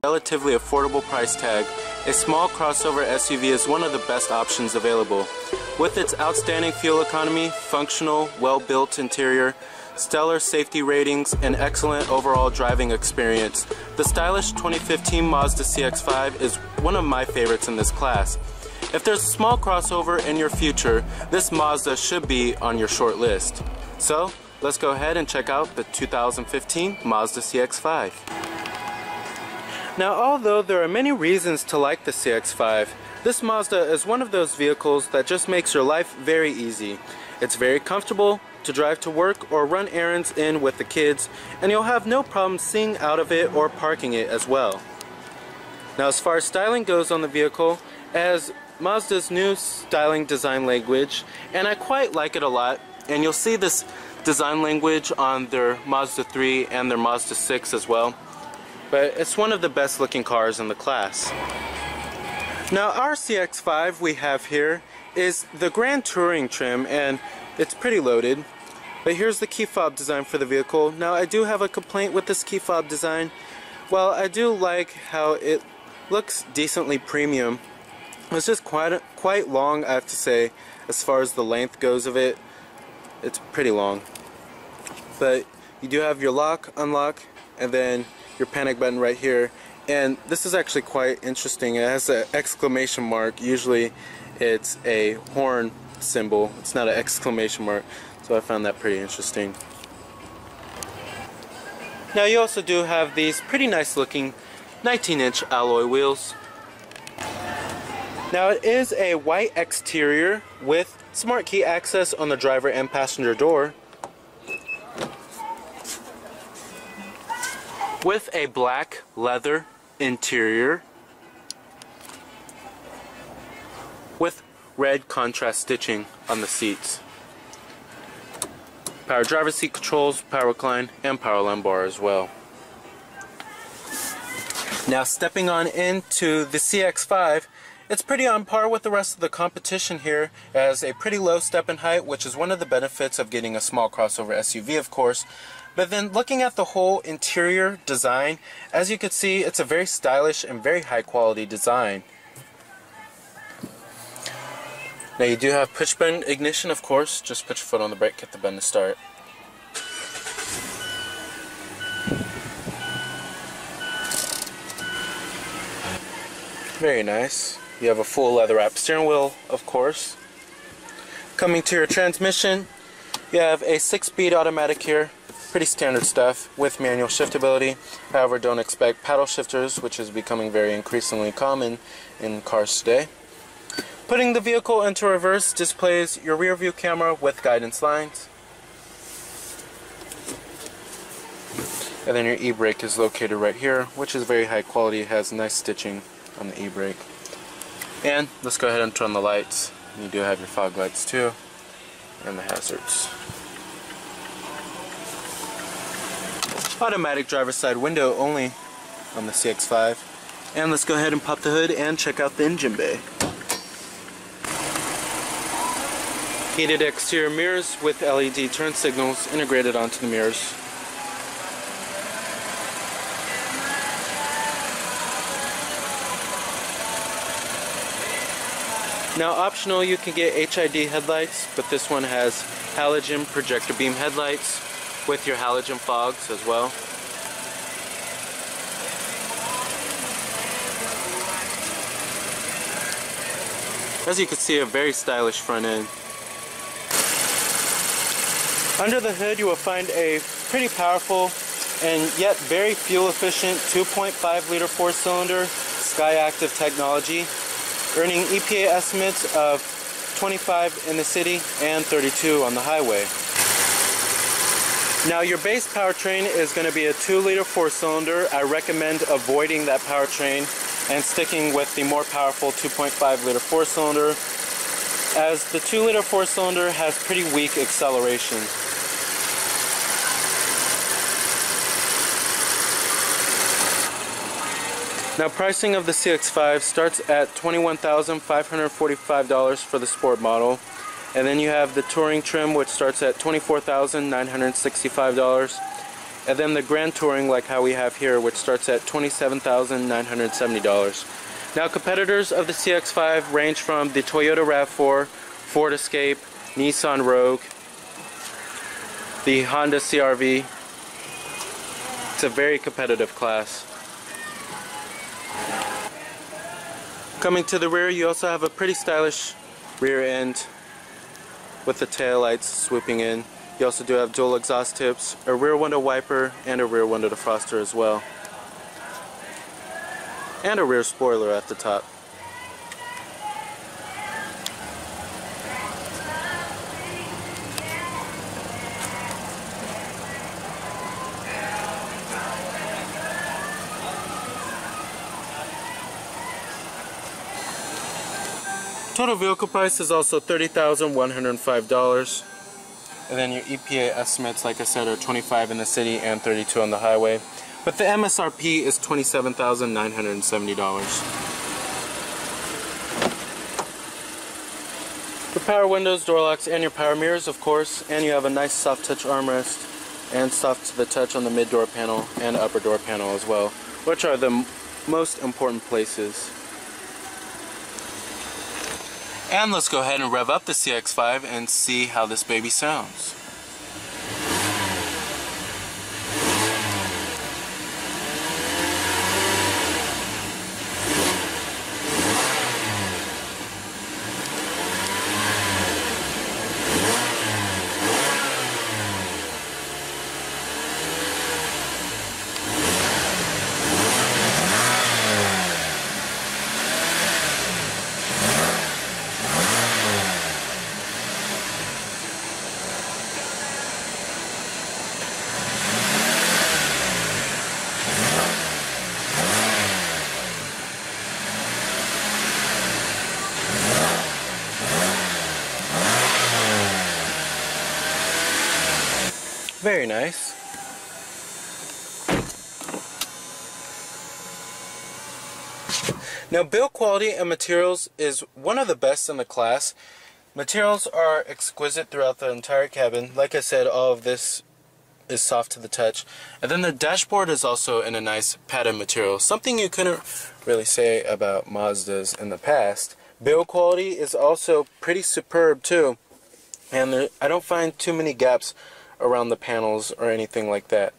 relatively affordable price tag, a small crossover SUV is one of the best options available. With its outstanding fuel economy, functional, well-built interior, stellar safety ratings, and excellent overall driving experience, the stylish 2015 Mazda CX-5 is one of my favorites in this class. If there's a small crossover in your future, this Mazda should be on your short list. So, let's go ahead and check out the 2015 Mazda CX-5. Now, although there are many reasons to like the CX-5, this Mazda is one of those vehicles that just makes your life very easy. It's very comfortable to drive to work or run errands in with the kids, and you'll have no problem seeing out of it or parking it as well. Now, as far as styling goes on the vehicle, it has Mazda's new styling design language, and I quite like it a lot, and you'll see this design language on their Mazda 3 and their Mazda 6 as well. But it's one of the best looking cars in the class. Now, our CX-5 we have here is the Grand Touring trim, and it's pretty loaded. But here's the key fob design for the vehicle. Now, I do have a complaint with this key fob design. While I do like how it looks decently premium, it's just quite long, I have to say, as far as the length goes of it. It's pretty long. But you do have your lock, unlock, and then your panic button right here. And this is actually quite interesting. It has an exclamation mark. Usually it's a horn symbol. It's not an exclamation mark. So I found that pretty interesting. Now, you also do have these pretty nice looking 19-inch alloy wheels. Now, it is a white exterior with smart key access on the driver and passenger door, with a black leather interior with red contrast stitching on the seats. Power driver seat controls, power recline, and power lumbar as well. Now, stepping on into the CX-5, it's pretty on par with the rest of the competition here. It has a pretty low step-in height, which is one of the benefits of getting a small crossover SUV, of course. But then looking at the whole interior design, as you can see, it's a very stylish and very high quality design. Now, you do have push button ignition, of course. Just put your foot on the brake, hit the button to start. Very nice. You have a full leather wrapped steering wheel, of course. Coming to your transmission, you have a 6-speed automatic here. Pretty standard stuff with manual shiftability. However, don't expect paddle shifters, which is becoming very increasingly common in cars today. Putting the vehicle into reverse displays your rear view camera with guidance lines. And then your e-brake is located right here, which is very high quality. It has nice stitching on the e-brake. And let's go ahead and turn the lights. You do have your fog lights too, and the hazards. Automatic driver's side window only on the CX-5. And let's go ahead and pop the hood and check out the engine bay. Heated exterior mirrors with LED turn signals integrated onto the mirrors. Now, optional, you can get HID headlights, but this one has halogen projector beam headlights with your halogen fogs as well. As you can see, a very stylish front end. Under the hood, you will find a pretty powerful and yet very fuel efficient 2.5 liter 4-cylinder Skyactiv technology, earning EPA estimates of 25 in the city and 32 on the highway. Now, your base powertrain is going to be a 2-liter 4-cylinder. I recommend avoiding that powertrain and sticking with the more powerful 2.5-liter 4-cylinder, as the 2-liter 4-cylinder has pretty weak acceleration. Now, pricing of the CX-5 starts at $21,545 for the Sport model. And then you have the Touring trim, which starts at $24,965. And then the Grand Touring, like how we have here, which starts at $27,970. Now, competitors of the CX-5 range from the Toyota RAV4, Ford Escape, Nissan Rogue, the Honda CR-V. It's a very competitive class. Coming to the rear, you also have a pretty stylish rear end with the taillights swooping in. You also do have dual exhaust tips, a rear window wiper, and a rear window defroster as well. And a rear spoiler at the top. Total vehicle price is also $30,105. And then your EPA estimates, like I said, are 25 in the city and 32 on the highway. But the MSRP is $27,970. The power windows, door locks, and your power mirrors, of course. And you have a nice soft touch armrest and soft to the touch on the mid door panel and upper door panel as well, which are the most important places. And let's go ahead and rev up the CX-5 and see how this baby sounds. Very nice. Now, build quality and materials is one of the best in the class. Materials are exquisite throughout the entire cabin. Like I said, all of this is soft to the touch. And then the dashboard is also in a nice padded material. Something you couldn't really say about Mazdas in the past. Build quality is also pretty superb too. And I don't find too many gaps around the panels or anything like that,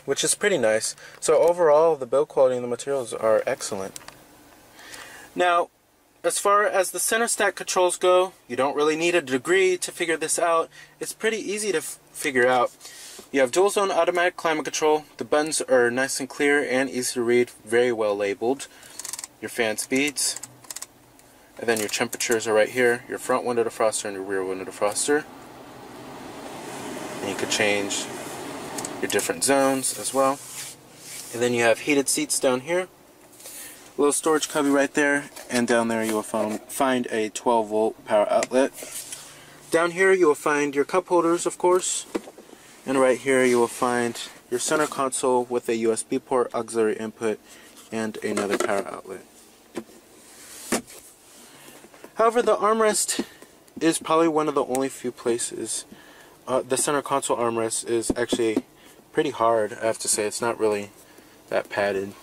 which is pretty nice. So overall, the build quality and the materials are excellent. Now, as far as the center stack controls go, you don't really need a degree to figure this out. It's pretty easy to figure out. You have dual zone automatic climate control. The buttons are nice and clear and easy to read, very well labeled. Your fan speeds, and then your temperatures are right here. Your front window defroster and your rear window defroster. And you could change your different zones as well. And then you have heated seats down here. A little storage cubby right there. And down there you will find a 12-volt power outlet. Down here you will find your cup holders, of course. And right here you will find your center console with a USB port, auxiliary input, and another power outlet. However, the armrest is probably one of the only few places. The center console armrest is actually pretty hard, I have to say. It's not really that padded.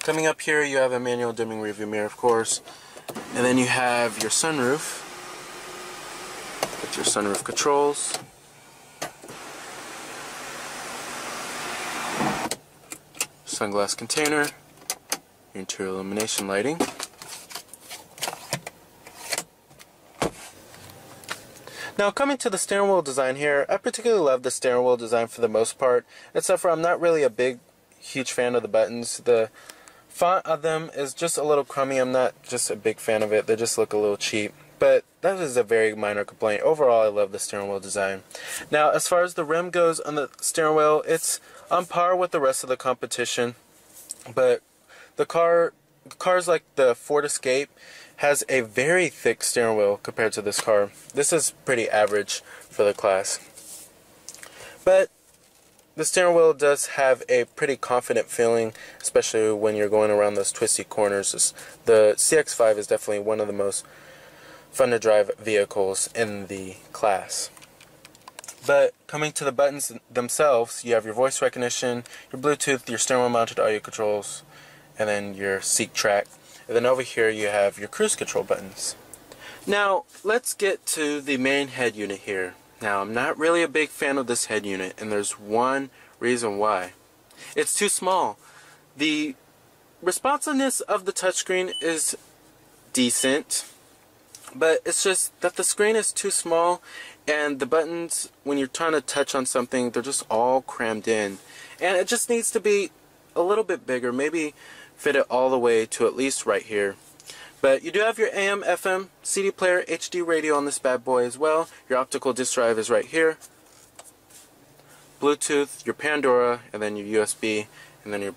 Coming up here, you have a manual dimming rearview mirror, of course. And then you have your sunroof with your sunroof controls. Sunglass container, your interior illumination lighting. Now, coming to the steering wheel design here, I particularly love the steering wheel design for the most part, except for I'm not really a huge fan of the buttons. The font of them is just a little crummy. I'm not just a big fan of it. They just look a little cheap. But that is a very minor complaint. Overall, I love the steering wheel design. Now, as far as the rim goes on the steering wheel, it's on par with the rest of the competition. But the cars like the Ford Escape has a very thick steering wheel compared to this car. This is pretty average for the class. But the steering wheel does have a pretty confident feeling, especially when you're going around those twisty corners. The CX-5 is definitely one of the most fun to drive vehicles in the class. But coming to the buttons themselves, you have your voice recognition, your Bluetooth, your steering wheel mounted audio controls, and then your seat track. And then over here you have your cruise control buttons. Now, let's get to the main head unit here. Now, I'm not really a big fan of this head unit, and there's one reason why. It's too small. The responsiveness of the touchscreen is decent, but it's just that the screen is too small, and the buttons, when you're trying to touch on something, they're just all crammed in. And it just needs to be a little bit bigger, maybe fit it all the way to at least right here. But you do have your AM, FM, CD player, HD radio on this bad boy as well. Your optical disc drive is right here. Bluetooth, your Pandora, and then your USB, and then your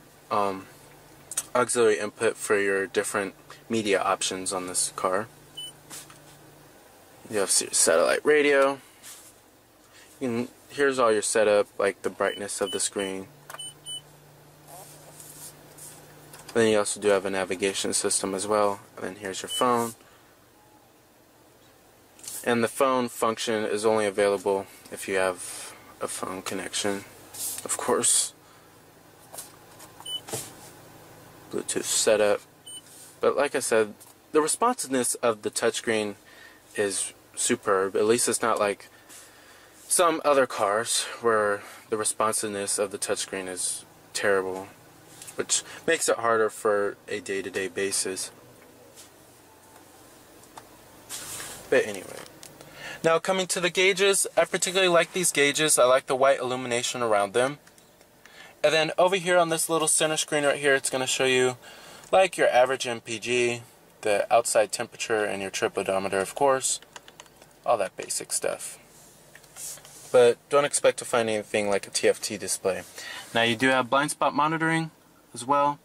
auxiliary input for your different media options on this car. You have your satellite radio. Here's all your setup, like the brightness of the screen. And then you also do have a navigation system as well. And then here's your phone. And the phone function is only available if you have a phone connection, of course. Bluetooth setup. But like I said, the responsiveness of the touchscreen is superb. At least it's not like some other cars where the responsiveness of the touchscreen is terrible, which makes it harder for a day-to-day basis. But anyway. Now coming to the gauges, I particularly like these gauges. I like the white illumination around them. And then over here on this little center screen right here, it's going to show you like your average MPG, the outside temperature, and your trip odometer, of course. All that basic stuff. But don't expect to find anything like a TFT display. Now you do have blind spot monitoring as well.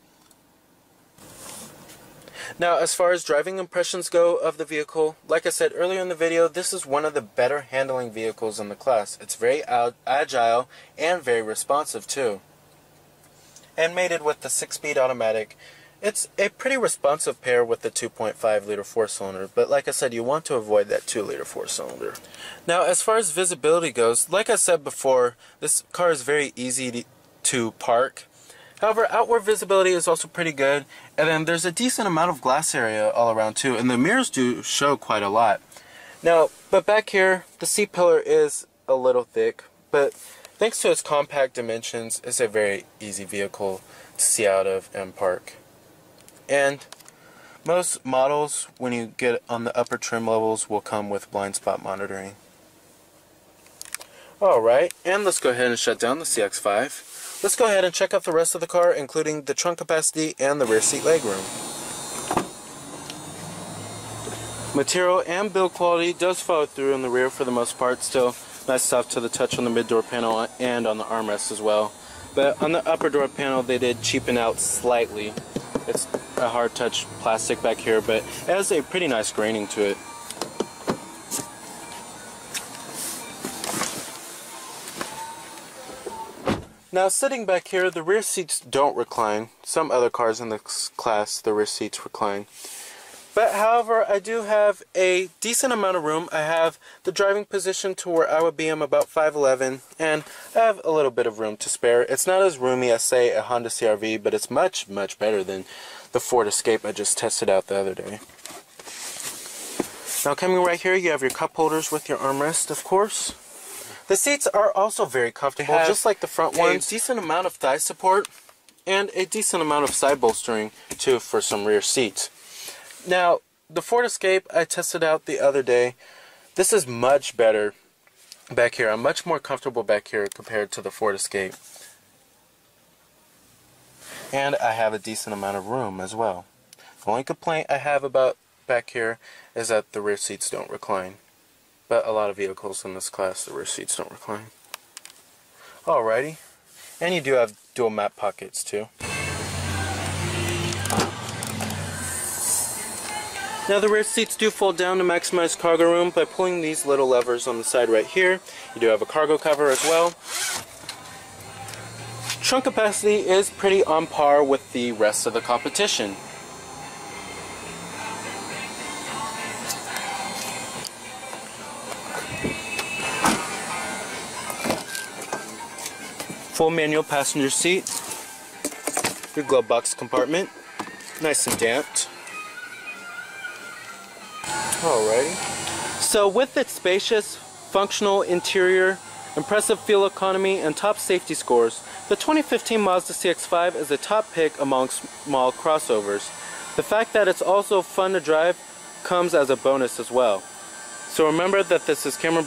Now, as far as driving impressions go of the vehicle, like I said earlier in the video, this is one of the better handling vehicles in the class. It's very agile and very responsive too. And mated with the 6-speed automatic, it's a pretty responsive pair with the 2.5 liter 4-cylinder, but like I said, you want to avoid that 2 liter 4-cylinder. Now, as far as visibility goes, like I said before, this car is very easy to park. However, outward visibility is also pretty good, and then there's a decent amount of glass area all around too, and the mirrors do show quite a lot. Now, but back here, the seat pillar is a little thick, but thanks to its compact dimensions, it's a very easy vehicle to see out of and park. And most models, when you get on the upper trim levels, will come with blind spot monitoring. Alright, and let's go ahead and shut down the CX-5. Let's go ahead and check out the rest of the car, including the trunk capacity and the rear seat legroom. Material and build quality does follow through in the rear for the most part. Still nice stuff to the touch on the mid door panel and on the armrest as well. But on the upper door panel they did cheapen out slightly. It's a hard touch plastic back here, but it has a pretty nice graining to it. Now sitting back here, the rear seats don't recline. Some other cars in this class, the rear seats recline. But however, I do have a decent amount of room. I have the driving position to where I would be. I'm about 5'11", and I have a little bit of room to spare. It's not as roomy as, say, a Honda CR-V, but it's much, much better than the Ford Escape I just tested out the other day. Now coming right here, you have your cup holders with your armrest, of course. The seats are also very comfortable, just like the front ones. A decent amount of thigh support and a decent amount of side bolstering too for some rear seats. Now, the Ford Escape I tested out the other day. This is much better back here. I'm much more comfortable back here compared to the Ford Escape. And I have a decent amount of room as well. The only complaint I have about back here is that the rear seats don't recline. But a lot of vehicles in this class, the rear seats don't recline. Alrighty. And you do have dual map pockets too. Now the rear seats do fold down to maximize cargo room by pulling these little levers on the side right here. You do have a cargo cover as well. Trunk capacity is pretty on par with the rest of the competition. full manual passenger seat, your glove box compartment, nice and damped. Alrighty. So with its spacious, functional interior, impressive fuel economy, and top safety scores, the 2015 Mazda CX-5 is a top pick among small crossovers. The fact that it's also fun to drive comes as a bonus as well. So remember that this is Cameron